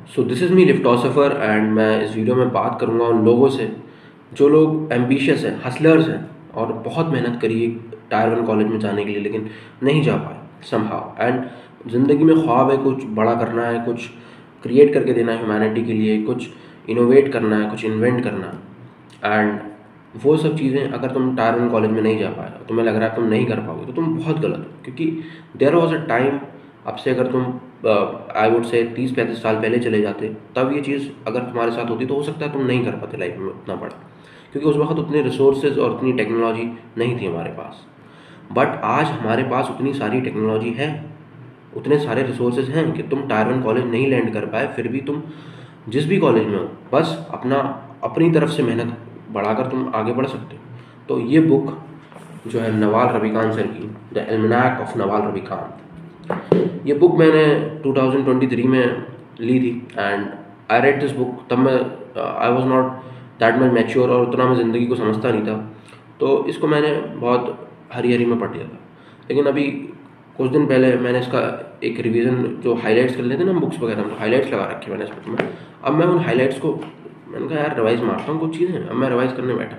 So this is me लिफ्टोसफर and मैं इस वीडियो में बात करूंगा उन लोगों से जो लोग एम्बिशियस हैं, हसलर्स हैं और बहुत मेहनत करी टायर 1 कॉलेज में जाने के लिए लेकिन नहीं जा पाए समहाउ। एंड ज़िंदगी में ख्वाब है, कुछ बड़ा करना है, कुछ क्रिएट करके देना है ह्यूमैनिटी के लिए, कुछ इनोवेट करना है, कुछ इन्वेंट करना है। एंड वो सब चीज़ें अगर तुम टायर 1 कॉलेज में नहीं जा पाए और तुम्हें लग रहा है तुम नहीं कर पाओगे तो तुम बहुत गलत हो, क्योंकि देयर वॉज अ टाइम। अब से अगर तुम आई वुड से 30-35 साल पहले चले जाते तब ये चीज़ अगर तुम्हारे साथ होती तो हो सकता है तुम नहीं कर पाते लाइफ में उतना बड़ा, क्योंकि उस वक्त उतने रिसोर्सेज और उतनी टेक्नोलॉजी नहीं थी हमारे पास। बट आज हमारे पास उतनी सारी टेक्नोलॉजी है, उतने सारे रिसोर्सेज हैं कि तुम टायर 1 कॉलेज नहीं लैंड कर पाए फिर भी तुम जिस भी कॉलेज में हो बस अपनी तरफ से मेहनत बढ़ाकर तुम आगे बढ़ सकते हो। तो ये बुक जो है नवाल रविकांत सर की, द एल्मेनाक ऑफ नवाल रविकांत, ये बुक मैंने 2023 में ली थी। And I read this book. तब मैं I was not that much mature और उतना मैं ज़िंदगी को समझता नहीं था, तो इसको मैंने बहुत हरी हरी में पढ़ लिया था। लेकिन अभी कुछ दिन पहले मैंने इसका एक रिवीजन, जो हाईलाइट्स कर लेते हैं ना बुक्स वगैरह में, तो हाईलाइट्स लगा रखे मैंने इस बुक में। अब मैं उन हाईलाइट्स को मैंने कहा यार रिवाइज़ मारता हूँ कुछ चीज़ें। अब मैं रिवाइज़ करने बैठा,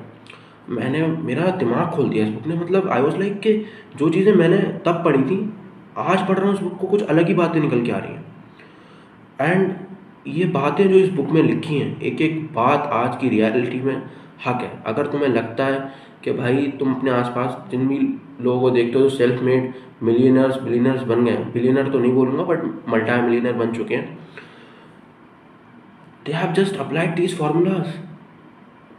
मैंने मेरा दिमाग खोल दिया इस बुक ने। मतलब आई वॉज लाइक कि जो चीज़ें मैंने तब पढ़ी थी आज पढ़ रहा हूँ उस बुक को, कुछ अलग ही बातें निकल के आ रही हैं। एंड ये बातें जो इस बुक में लिखी हैं, एक एक बात आज की रियलिटी में हक है। अगर तुम्हें लगता है कि भाई तुम अपने आसपास जिन भी लोगों को देखते हो जो सेल्फ मेड मिलियनर्स बिलियनर्स बन गए हैं, बिलियनर तो नहीं बोलूँगा बट मल्टी मिलियनर बन चुके हैं, they have just applied these formulas.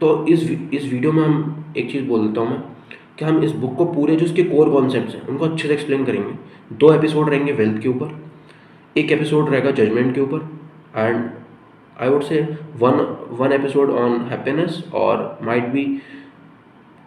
तो इस वीडियो में हम एक चीज़ बोल देता हूँ मैं, कि हम इस बुक को पूरे जो इसके कोर कॉन्सेप्ट्स हैं उनको अच्छे से एक्सप्लेन करेंगे। 2 एपिसोड रहेंगे वेल्थ के ऊपर, एक एपिसोड रहेगा जजमेंट के ऊपर, and I would say one episode on happiness और might be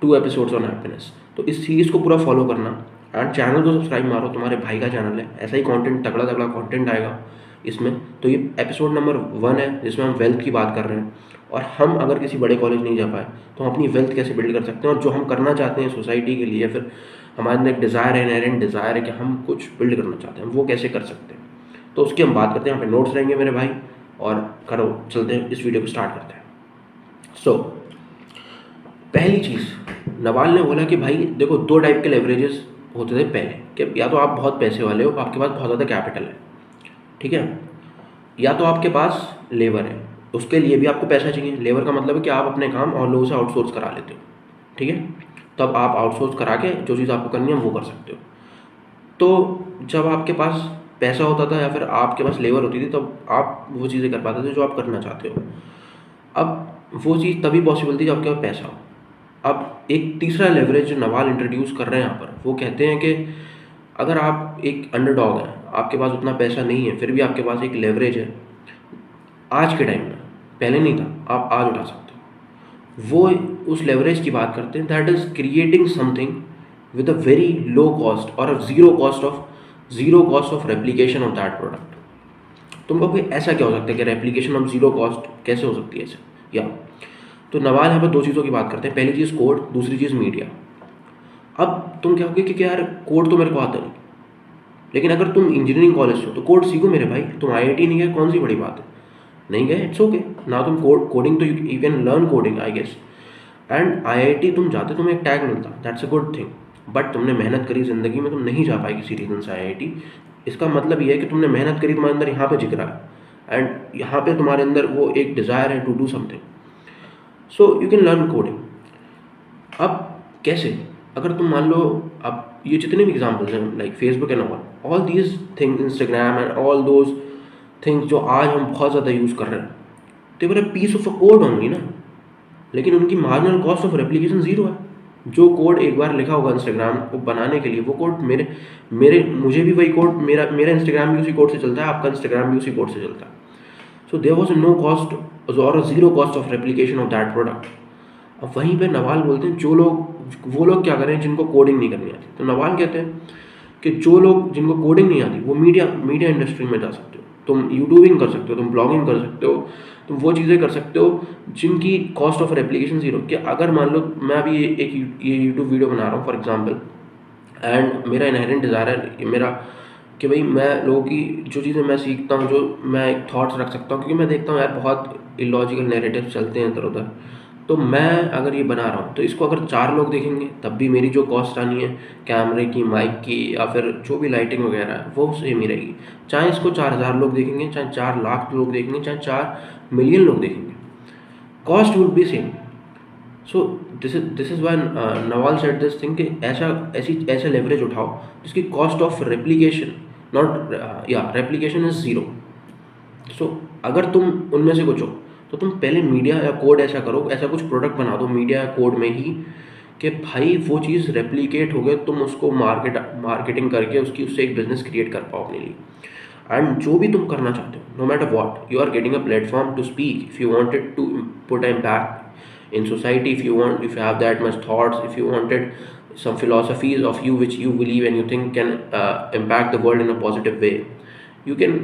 2 episodes on happiness. तो इस सीरीज़ को पूरा फॉलो करना। एंड चैनल को सब्सक्राइब मारो, तुम्हारे भाई का चैनल है, ऐसा ही कंटेंट तगड़ा तगड़ा कंटेंट आएगा इसमें। तो ये एपिसोड नंबर 1 है जिसमें हम वेल्थ की बात कर रहे हैं, और हम अगर किसी बड़े कॉलेज नहीं जा पाए तो हम अपनी वेल्थ कैसे बिल्ड कर सकते हैं, और जो हम करना चाहते हैं सोसाइटी के लिए, फिर हमारे अंदर एक डिज़ायर है, इनहेरेंट डिज़ायर है कि हम कुछ बिल्ड करना चाहते हैं, वो कैसे कर सकते हैं। तो उसकी हम बात करते हैं। यहाँ पे नोट्स रहेंगे मेरे भाई, और करो चलते हैं इस वीडियो को स्टार्ट करते हैं। सो पहली चीज़, नवाल ने बोला कि भाई देखो 2 टाइप के लेवरेजेस होते थे पहले, कि या तो आप बहुत पैसे वाले हो, आपके पास बहुत ज़्यादा कैपिटल है, ठीक है, या तो आपके पास लेबर है, उसके लिए भी आपको पैसा चाहिए। लेबर का मतलब है कि आप अपने काम और लोगों से आउटसोर्स करा लेते हो, ठीक है। तो अब आप आउटसोर्स करा के जो चीज़ आपको करनी है वो कर सकते हो। तो जब आपके पास पैसा होता था या फिर आपके पास लेबर होती थी तब आप वो चीज़ें कर पाते थे जो आप करना चाहते हो। अब वो चीज़ तभी पॉसिबल थी जब आपके पास पैसा हो। अब एक तीसरा लेवरेज जो नवाल इंट्रोड्यूस कर रहे हैं यहाँ पर, वो कहते हैं कि अगर आप एक अंडरडॉग हैं, आपके पास उतना पैसा नहीं है, फिर भी आपके पास एक लेवरेज है आज के टाइम में, पहले नहीं था, आप आज उठा सकते हो। वो उस लेवरेज की बात करते हैं, that is creating something with a very low cost और zero cost of replication of that product. तुम कहोगे ऐसा क्या हो सकता है कि रेप्लिकेशन ऑफ ज़ीरो कॉस्ट कैसे हो सकती है ऐसे, या तो नवाल यहाँ पर 2 चीज़ों की बात करते हैं। पहली चीज़ कोड, दूसरी चीज़ मीडिया। अब तुम कहोगे कि यार कोड तो मेरे को आता नहीं, लेकिन अगर तुम इंजीनियरिंग कॉलेज से हो तो कोड सीखो मेरे भाई। तुम आईआईटी नहीं गए, कौन सी बड़ी बात है, नहीं गए, इट्स ओके ना। तुम कोडिंग तो you can learn coding I guess. And IIT तुम जाते तुम्हें एक टैग मिलता, that's a good thing. But तुमने मेहनत करी ज़िंदगी में, तुम नहीं जा पाए किसी रीज़न से आईआईटी। इसका मतलब ये है कि तुमने मेहनत करी, तुम्हारे अंदर यहाँ पे जिगरा है, एंड यहाँ पे तुम्हारे अंदर वो एक डिज़ायर है to do something, so you can learn coding. अब कैसे, अगर तुम मान लो, अब ये जितने भी एग्जाम्पल्स हैं like Facebook and all these things, Instagram and all those things जो आज हम बहुत ज़्यादा यूज़ कर रहे हैं, तो ये पीस ऑफ अ कोड होंगी ना, लेकिन उनकी marginal cost of replication zero है। जो कोड एक बार लिखा होगा इंस्टाग्राम को बनाने के लिए, वो कोड मेरे मेरे मुझे भी वही कोड, मेरा इंस्टाग्राम भी उसी कोड से चलता है, आपका इंस्टाग्राम भी उसी कोड से चलता है। So there was no cost और zero cost of replication of that product. अब वहीं पे नवाल बोलते हैं वो लोग क्या करें जिनको कोडिंग नहीं करनी आती। तो नवाल कहते हैं कि जो लोग जिनको कोडिंग नहीं आती वो मीडिया इंडस्ट्री में जा सकते हो, तुम यूट्यूबिंग कर सकते हो, तुम ब्लॉगिंग कर सकते हो, तुम वो चीज़ें कर सकते हो जिनकी कॉस्ट ऑफ रेप्लिकेशन ज़ीरो। कि अगर मान लो मैं अभी ये यूट्यूब वीडियो बना रहा हूँ फॉर एग्जांपल, एंड मेरा इनहेरेंट डिज़ायर है, मेरा कि भाई मैं लोगों की जो चीज़ें मैं सीखता हूँ, जो मैं एक थॉट्स रख सकता हूँ, क्योंकि मैं देखता हूँ यार बहुत इलॉजिकल नैरेटिव चलते हैं इधर उधर। तो मैं अगर ये बना रहा हूँ तो इसको अगर 4 लोग देखेंगे तब भी मेरी जो कॉस्ट आनी है कैमरे की, माइक की या फिर जो भी लाइटिंग वगैरह है वो सेम ही रहेगी। चाहे इसको 4000 लोग देखेंगे, चाहे 4 लाख लोग देखेंगे, चाहे 4 मिलियन लोग देखेंगे, cost would be same. So this is why Naval said this thing कि ऐसा लेवरेज उठाओ जिसकी cost of replication not replication is zero. सो अगर तुम उनमें से कुछ हो तो तुम पहले मीडिया या कोड ऐसा करो, ऐसा कुछ प्रोडक्ट बना दो मीडिया या कोड में ही कि भाई वो चीज़ रेप्लिकेट हो गए, तुम उसको मार्केटिंग करके उससे एक बिजनेस क्रिएट कर पाओ अपने लिए। एंड जो भी तुम करना चाहते हो, no matter what, you are getting a platform to speak if you wanted to put impact in society, if you have that much thoughts, if you wanted some philosophies of you which you believe and you think can impact the world in a positive way, you can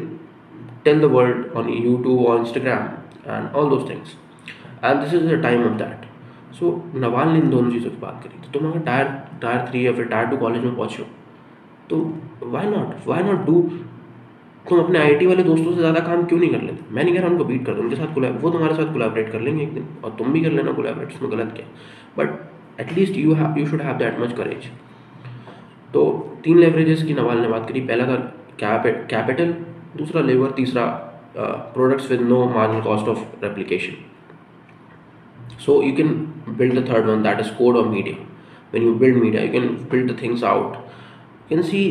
tell the world on YouTube or Instagram and all those things, and this is the time of that. So Nawal ने इन दोनों चीज़ों की बात करी। तो तुम अगर tyre 3 या फिर टायर 2 कॉलेज में पहुँचे हो तो वाई नॉट डू, तुम अपने आईआईटी वाले दोस्तों से ज़्यादा काम क्यों नहीं कर लेते? मैं नहीं कह रहा उनको बीट कर दो, उनके साथ वो तुम्हारे साथ कोलैबोरेट कर लेंगे एक दिन, और तुम भी कर लेना कोलैबोरेट, उसमें गलत क्या? But at least you should have that much करेज। तो 3 लेवरेजेस की नवाल ने बात करी। पहला था कैपिटल, दूसरा लेबर, तीसरा products with no marginal cost of replication. So you can build the third one, that is code or media. When you build media, you can build the things out. You can see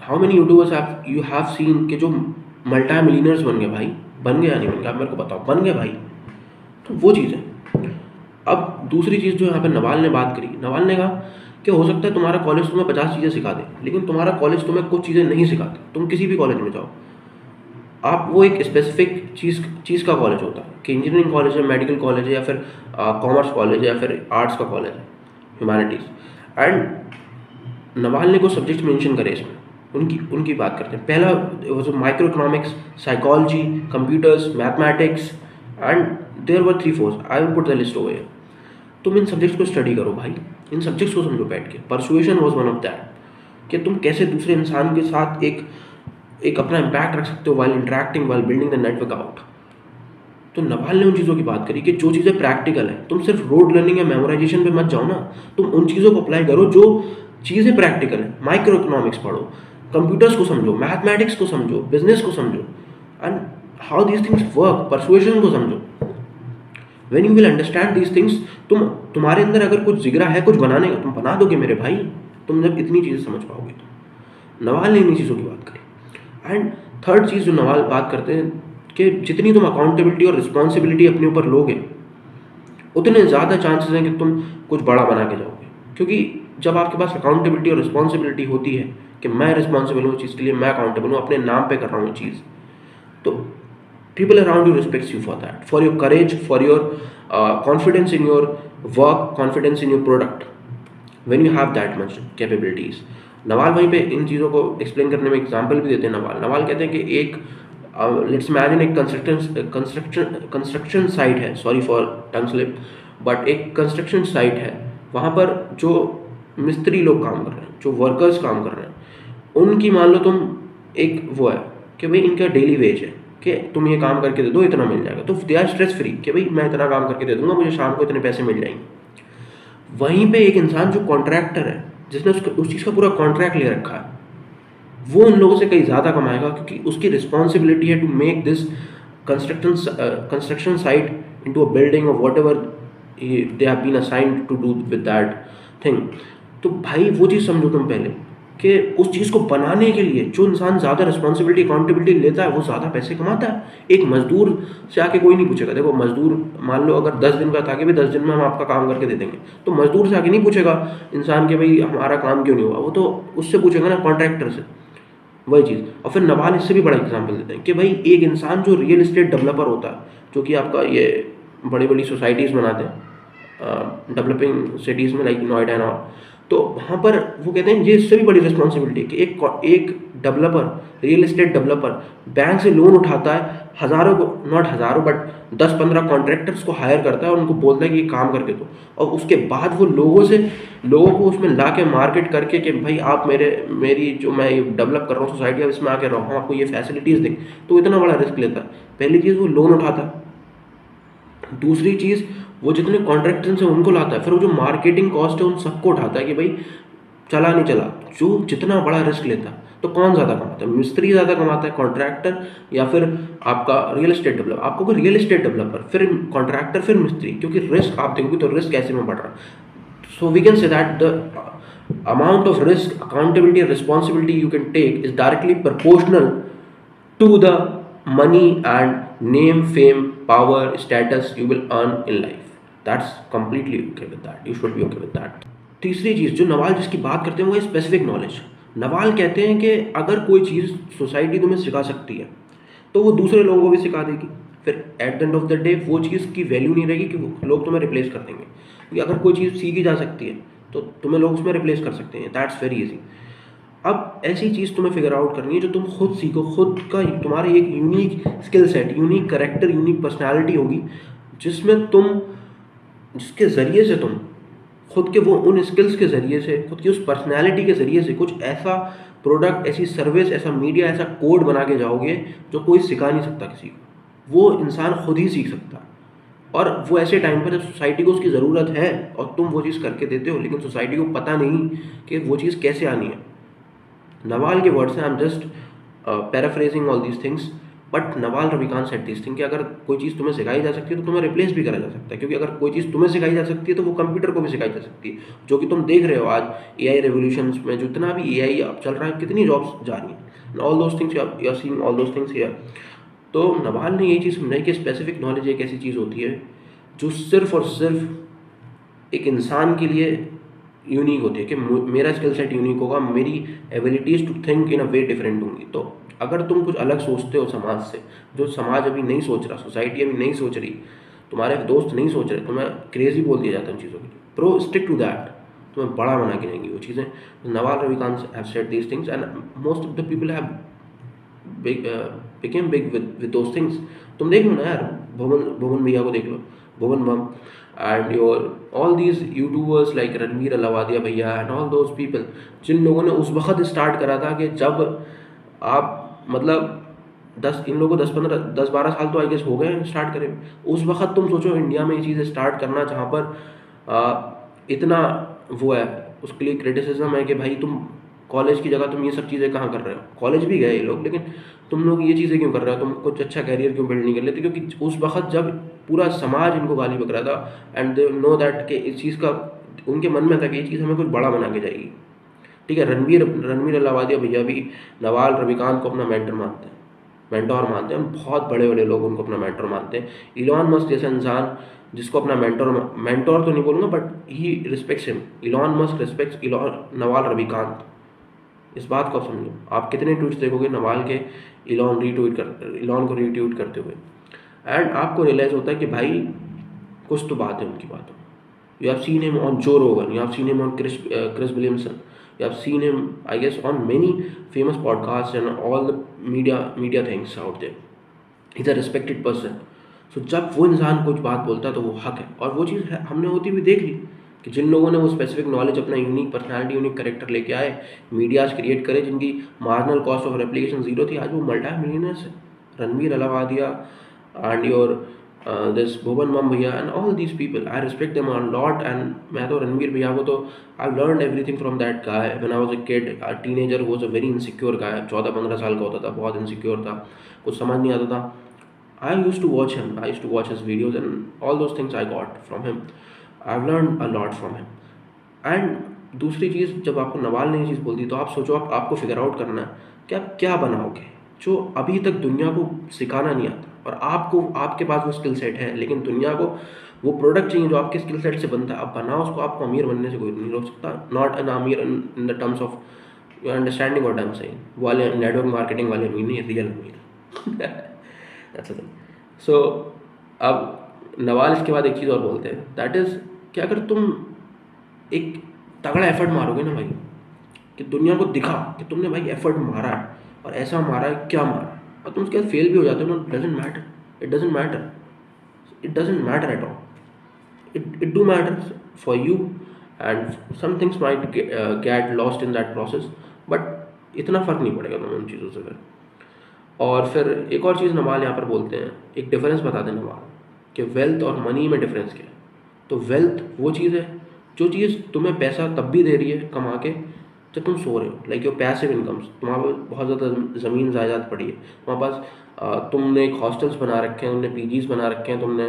how many YouTubers you have seen कि जो multi millionaires बन गए भाई, बन गए या नहीं बन गए आप मेरे को बताओ, बन गए भाई। तो वो चीज़ है। अब दूसरी चीज़ जो यहाँ पे नवाल ने बात करी, नवाल ने कहा कि हो सकता है तुम्हारा कॉलेज तुम्हें 50 चीज़ें सिखा दे, लेकिन तुम्हारा कॉलेज तुम्हें कुछ चीज़ें नहीं सिखाता। तुम किसी भी कॉलेज में जाओ, आप वो एक स्पेसिफिक चीज़ का कॉलेज होता है कि इंजीनियरिंग कॉलेज है, मेडिकल कॉलेज है, या फिर कॉमर्स कॉलेज है, या फिर आर्ट्स का कॉलेज है, ह्यूमैनिटीज़। एंड नवाल ने कुछ सब्जेक्ट मेंशन करे इसमें, उनकी बात करते हैं। पहला वो जो micro economics, psychology, computers, mathematics, and there were 3-4, I will put the list over here. तुम इन सब्जेक्ट्स को स्टडी करो भाई, इन सब्जेक्ट्स को समझो बैठ के। Persuasion was one of that कि तुम कैसे दूसरे इंसान के साथ एक अपना इम्पैक्ट रख सकते हो while interacting, while building the network out. तो नवाल ने उन चीज़ों की बात करी कि जो चीज़ें प्रैक्टिकल है, तुम सिर्फ रोड लर्निंग या मेमोराइजेशन पे मत जाओ ना, तुम उन चीज़ों को अप्लाई करो जो चीज़ें प्रैक्टिकल है। माइक्रो इकोनॉमिक्स पढ़ो, कंप्यूटर्स को समझो, मैथमेटिक्स को समझो, बिजनेस को समझो, and how these things work, persuasion को समझो। When you will understand these things, तुम्हारे अंदर अगर कुछ जिगरा है कुछ बनाने का, तुम बना दोगे मेरे भाई, तुम जब इतनी चीज़ें समझ पाओगे। तो नवाल ने इन्हीं चीज़ों की बात करी। एंड थर्ड चीज़ जो नवाल बात करते हैं कि जितनी तुम अकाउंटेबिलिटी और रिस्पॉन्सिबिलिटी अपने ऊपर लोगे, उतने ज़्यादा चांसेस हैं कि तुम कुछ बड़ा बना के जाओगे। क्योंकि जब आपके पास अकाउंटेबिलिटी और रिस्पॉन्सिबिलिटी होती है कि मैं रिस्पॉन्सिबल हूँ चीज़ के लिए, मैं अकाउंटेबल हूँ, अपने नाम पे कर रहा हूँ चीज़, तो people around you respects you for that, for your courage, for your confidence in your work, confidence in your product, when you have that much capabilities. Nawal वहीं पे इन चीज़ों को एक्सप्लेन करने में एग्जांपल भी देते हैं। नवाल कहते हैं कि एक लेट्स इमेजिन एक कंस्ट्रक्शन साइट है, sorry for tongue slip, but एक कंस्ट्रक्शन साइट है, वहाँ पर जो मिस्त्री लोग काम कर रहे हैं, जो वर्कर्स काम कर रहे हैं, उनकी मान लो तुम एक वो है कि भाई इनका डेली वेज है कि तुम ये काम करके दे दो, इतना मिल जाएगा। तो दे आर स्ट्रेस फ्री कि भाई मैं इतना काम करके दे दूंगा, मुझे शाम को इतने पैसे मिल जाएंगे। वहीं पे एक इंसान जो कॉन्ट्रैक्टर है, जिसने उस चीज़ का पूरा कॉन्ट्रैक्ट ले रखा है, वो उन लोगों से कहीं ज़्यादा कमाएगा, क्योंकि उसकी रिस्पॉन्सिबिलिटी है to make this construction site into a building और whatever they have been assigned to do with that thing. तो भाई वो चीज़ समझो तुम पहले कि उस चीज़ को बनाने के लिए जो इंसान ज़्यादा रिस्पॉन्सिबिलिटी अकाउंटेबिलिटी लेता है वो ज़्यादा पैसे कमाता है। एक मजदूर से आके कोई नहीं पूछेगा, देखो मजदूर मान लो अगर 10 दिन का था कि भाई 10 दिन में हम आपका काम करके दे देंगे, तो मजदूर से आके नहीं पूछेगा इंसान के भाई हमारा काम क्यों नहीं हुआ, वो तो उससे पूछेगा ना, कॉन्ट्रैक्टर से। वही चीज़। और फिर नवाल इससे भी बड़ा एग्जाम्पल देते हैं कि भाई एक इंसान जो रियल इस्टेट डेवलपर होता है, जो कि आपका ये बड़ी बड़ी सोसाइटीज़ बनाते हैं डेवलपिंग सिटीज़ में, लाइक नोएडा एंड ऑल, तो वहाँ पर वो कहते हैं ये इससे भी बड़ी रिस्पॉन्सिबिलिटी है कि एक developer, real estate developer bank से लोन उठाता है, हज़ारों को, नॉट हज़ारों बट 10-15 कॉन्ट्रैक्टर्स को हायर करता है और उनको बोलता है कि ये काम करके दो, और उसके बाद वो लोगों को उसमें ला के मार्केट करके कि भाई आप मेरी जो मैं ये डेवलप कर रहा हूँ सोसाइटी, अब इसमें आके रहो, हम आपको ये फैसिलिटीज़ दें, तो इतना बड़ा रिस्क लेता है। पहली चीज़ वो लोन उठाता है, दूसरी चीज़ वो जितने कॉन्ट्रैक्टर्स हैं उनको लाता है, फिर वो जो मार्केटिंग कॉस्ट है उन सबको उठाता है कि भाई चला नहीं चला, जो जितना बड़ा रिस्क लेता है। तो कौन ज़्यादा कमाता है? मिस्त्री ज़्यादा कमाता है, कॉन्ट्रैक्टर, या फिर आपका रियल एस्टेट डेवलपर? आपको रियल एस्टेट डेवलपर, फिर कॉन्ट्रैक्टर, फिर मिस्त्री, क्योंकि रिस्क आप देखोगे तो रिस्क कैसे में बढ़ रहा है। So we can say that the amount of risk, accountability and responsibility you can take is directly proportional to the money and name, fame, power, status you will earn in life. That's completely okay with that. You should be okay with that. तीसरी चीज़ जो नवाल जिसकी बात करते हैं वो है specific knowledge. Nawal कहते हैं कि अगर कोई चीज़ सोसाइटी तुम्हें सिखा सकती है तो वो दूसरे लोगों को भी सिखा देगी, फिर at the end of the day वो चीज़ की वैल्यू नहीं रहेगी कि वो लोग तुम्हें रिप्लेस कर देंगे, क्योंकि अगर कोई चीज़ सीखी जा सकती है तो तुम्हें लोग उसमें रिप्लेस कर सकते हैं। That's very easy. अब ऐसी चीज़ तुम्हें फिगर आउट करनी है जो तुम खुद सीखो, खुद का तुम्हारे एक unique skill set, unique character, unique personality होगी, जिसमें जिसके ज़रिए से तुम खुद के वो उन स्किल्स के ज़रिए से, खुद की उस पर्सनैलिटी के ज़रिए से कुछ ऐसा प्रोडक्ट, ऐसी सर्विस, ऐसा मीडिया, ऐसा कोड बना के जाओगे जो कोई सिखा नहीं सकता किसी को, वो इंसान खुद ही सीख सकता है। और वो ऐसे टाइम पर जब सोसाइटी को उसकी ज़रूरत है और तुम वो चीज़ करके देते हो, लेकिन सोसाइटी को पता नहीं कि वो चीज़ कैसे आनी है। नवाल के वर्ड्स हैं, I am just paraphrasing all these things, but Nawal Ravikant said this thing कि अगर कोई चीज़ तुम्हें सिखाई जा सकती है तो तुम्हें रिप्लेस भी करा जा सकता है, क्योंकि अगर कोई चीज़ तुम्हें सिखाई जा सकती है तो वो कंप्यूटर को भी सिखाई जा सकती है, जो कि तुम देख रहे हो आज एआई रेवोल्यूशन में जितना भी एआई अब चल रहा है, कितनी जॉब्स जा रही हैं, all those things you are seeing all those things here. तो नवाल ने ये चीज़ समझाई कि स्पेसिफिक नॉलेज एक ऐसी चीज़ होती है जो सिर्फ और सिर्फ एक इंसान के लिए यूनिक होती है, कि मेरा स्किल सेट यूनिक होगा, मेरी abilities to think in a way different होंगी। तो अगर तुम कुछ अलग सोचते हो समाज से, जो समाज अभी नहीं सोच रहा, सोसाइटी अभी नहीं सोच रही, तुम्हारे दोस्त नहीं सोच रहे, तुम्हें क्रेजी बोल दिया जाता है उन चीज़ों के लिए, प्रो स्टिक टू दैट, तुम्हें बड़ा बना के जाएंगी वो चीज़ें। Nawal Ravikant have said these things and most of the people have became big with those things. तुम देख लो ना यार, भुवन भैया को देख लो, भुवन बम, and your all these YouTubers like Ranveer Allahbadia भैया एंड ऑल दोज पीपल, जिन लोगों ने उस वक्त स्टार्ट करा था कि जब आप मतलब इन लोगों को 10-12 साल तो आई गेस हो गए स्टार्ट करे, उस वक्त तुम सोचो इंडिया में ये चीज़ें स्टार्ट करना, जहाँ पर इतना वो है, उसके लिए क्रिटिसिज्म है कि भाई तुम कॉलेज की जगह तुम ये सब चीज़ें कहाँ कर रहे हो, कॉलेज भी गए ये लोग, लेकिन तुम लोग ये चीज़ें क्यों कर रहे हो, तुम कुछ अच्छा कैरियर क्यों बिल्ड नहीं कर लेते, क्योंकि उस वक्त जब पूरा समाज इनको गाली बक रहा था एंड दे नो दैट कि इस चीज़ का उनके मन में था कि ये चीज़ हमें कुछ बड़ा बना के जाएगी। ठीक है, रणवीर अलावादिया भैया भी नवाल रविकांत को अपना मेंटर मानते हैं, मेंटोर मानते हैं, बहुत बड़े बड़े लोग उनको अपना मेंटर मानते हैं। इलॉन मस्क जैसा इंसान जिसको अपना मेंटोर तो नहीं बोलूँगा but he respects him, Elon Musk respects Nawal Ravikant. इस बात को आप समझो, आप कितने ट्वीट्स देखोगे नवाल के इलॉन को रीट्वीट करते हुए, एंड आपको रियलाइज़ होता है कि भाई कुछ तो बात है उनकी बातों में। You have seen him on Joe Rogan, you have seen him on Chris Williamson, you have seen him I guess on many famous podcasts and all the media things out there. He's a respected person. So जब वो इंसान कुछ बात बोलता है तो वो हक है, और वो चीज़ हमने होती हुई देख ली कि जिन लोगों ने वो स्पेसिफिक नॉलेज, अपना यूनिक पर्सनालिटी, यूनिक करेक्टर लेके आए, मीडियाज क्रिएट करे जिनकी marginal cost of replication zero थी, आज वो मल्टी मिलियनर्स है। Ranveer Allahbadia and your this Bhuvan Bam भैया and all these people, I respect them a lot. And मैं तो रणवीर भैया को तो I learn everything from that guy when I was a kid, a teenager, was a very insecure गाय, 14-15 साल का होता था, बहुत इनसिक्योर था, कुछ समझ नहीं आता था। I used to watch him. I used to watch his videos and all those things I got from him. I've learned a lot from him. And दूसरी चीज़, जब आपको नवाल ने ये चीज़ बोल दी तो आप सोचो, आपको फिगर आउट करना है कि आप क्या बनाओगे जो अभी तक दुनिया को सिखाना नहीं आता, और आपके पास वो स्किल सेट है, लेकिन दुनिया को वो प्रोडक्ट चाहिए जो आपके स्किल सेट से बनता है। आप बनाओ उसको, आपको अमीर बनने से कोई नहीं रोक सकता। नॉट एन अमीर in the terms of you are understanding what I am saying, वाले नेटवर्क मार्केटिंग वाले अमीर नहीं, रियल अमीर। That's the thing. सो अब नवाल इसके बाद एक चीज़ और बोलते हैं, दैट इज़ कि अगर तुम एक तगड़ा एफर्ट मारोगे ना भाई, कि दुनिया को दिखा कि तुमने भाई एफर्ट मारा है, और ऐसा मारा है क्या मारा है, और तुम उसके बाद फेल भी हो जाते हो ना, doesn't matter, it doesn't matter, it doesn't matter at all. It do matters for you, and some things might get lost in that process, but इतना फ़र्क नहीं पड़ेगा तुम्हें उन चीज़ों से फिर। और फिर एक और चीज़ नवाल यहाँ पर बोलते हैं, एक डिफरेंस बता दें नवाल, कि वेल्थ और मनी में डिफरेंस क्या है। तो वेल्थ वो चीज़ है जो चीज़ तुम्हें पैसा तब भी दे रही है कमा के जब तुम सो रहे हो, लाइक योर पैसिव इनकम्स। तुम्हारे पास बहुत ज़्यादा ज़मीन जायदाद पड़ी है, तुम्हारे पास तुमने एक हॉस्टल्स बना रखे हैं, तुमने पीजीज बना रखे हैं, तुमने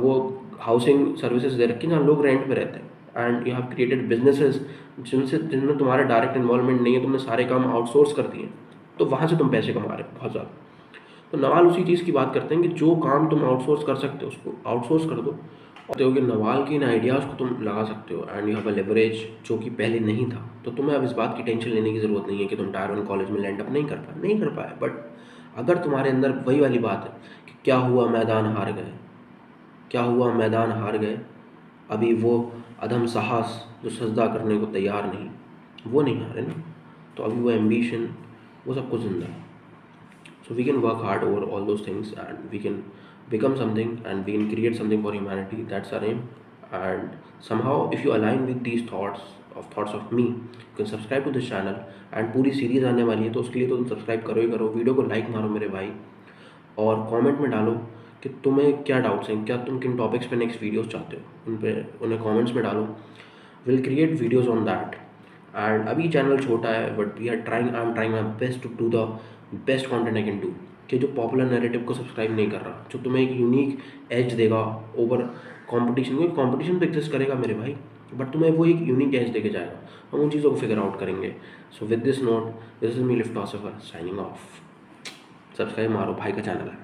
वो हाउसिंग सर्विसेज दे रखी हैं जहाँ लोग रेंट पे रहते हैं, and you have created businesses जिनमें तुम्हारा डायरेक्ट इन्वॉल्वमेंट नहीं है, तुमने सारे काम आउटसोर्स कर दिए, तो वहाँ से तुम पैसे कमा रहे हो बहुत ज़्यादा। तो नवाल उसी चीज़ की बात करते हैं कि जो काम तुम आउटसोर्स कर सकते हो उसको आउटसोर्स कर दो, और देखोगे नवाल के इन आइडियाज़ को तुम लगा सकते हो, and you have a leverage जो कि पहले नहीं था। तो तुम्हें अब इस बात की टेंशन लेने की ज़रूरत नहीं है कि तुम टायर 1 कॉलेज में लैंड अप नहीं कर पाए। बट अगर तुम्हारे अंदर वही वाली बात है कि क्या हुआ मैदान हार गए, क्या हुआ मैदान हार गए, अभी वो अधम साहस जो सजदा करने को तैयार नहीं, वो नहीं हारे ना, तो अभी वो एम्बिशन, वो सब कुछ जिंदा है। So we can work hard over all those things, and we can become something, and we can create something for humanity. That's our aim. And somehow if you align with these thoughts of me, you can subscribe to this channel, and पूरी series आने वाली है तो उसके लिए तो तुम subscribe करो ही करो, वीडियो को लाइक मारो मेरे भाई, और कमेंट में डालो कि तुम्हें क्या डाउट्स हैं, क्या तुम किन टॉपिक्स पे नेक्स्ट वीडियोस चाहते हो, उन्हें कमेंट्स में डालो। Will create videos on that. And अभी चैनल छोटा है, but we are trying, I am trying my best to do the best content I can do, कि जो पॉपुलर नैरेटिव को सब्सक्राइब नहीं कर रहा, जो तुम्हें एक यूनिक एज देगा ओवर कंपटीशन, क्योंकि कंपटीशन तो एग्जिस्ट करेगा मेरे भाई, बट तुम्हें वो एक यूनिक एज देके जाएगा। हम उन चीज़ों को फिगर आउट करेंगे। So with this note, this is me lift ऑसफर साइनिंग ऑफ। सब्सक्राइब मारो, भाई का चैनल है।